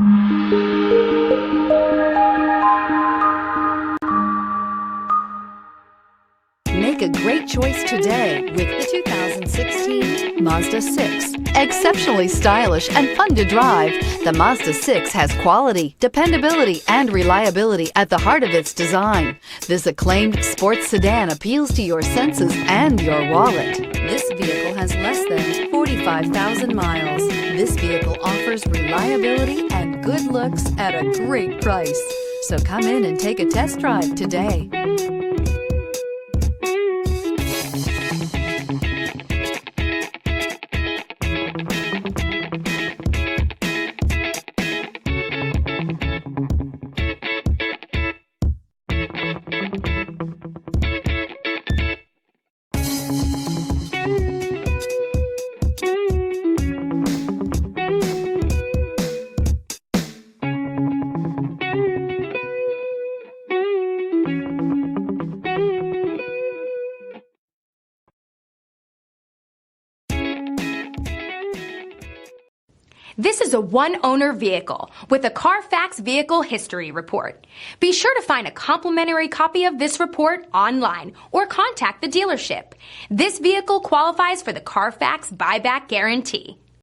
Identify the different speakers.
Speaker 1: Make a great choice today with the 2016 Mazda 6. Exceptionally stylish and fun to drive, the Mazda 6 has quality, dependability, and reliability at the heart of its design. This acclaimed sports sedan appeals to your senses and your wallet. This vehicle has less than 45,000 miles. This vehicle offers reliability and good looks at a great price. So come in and take a test drive today.
Speaker 2: This is a one-owner vehicle with a Carfax Vehicle History Report. Be sure to find a complimentary copy of this report online or contact the dealership. This vehicle qualifies for the Carfax Buyback Guarantee.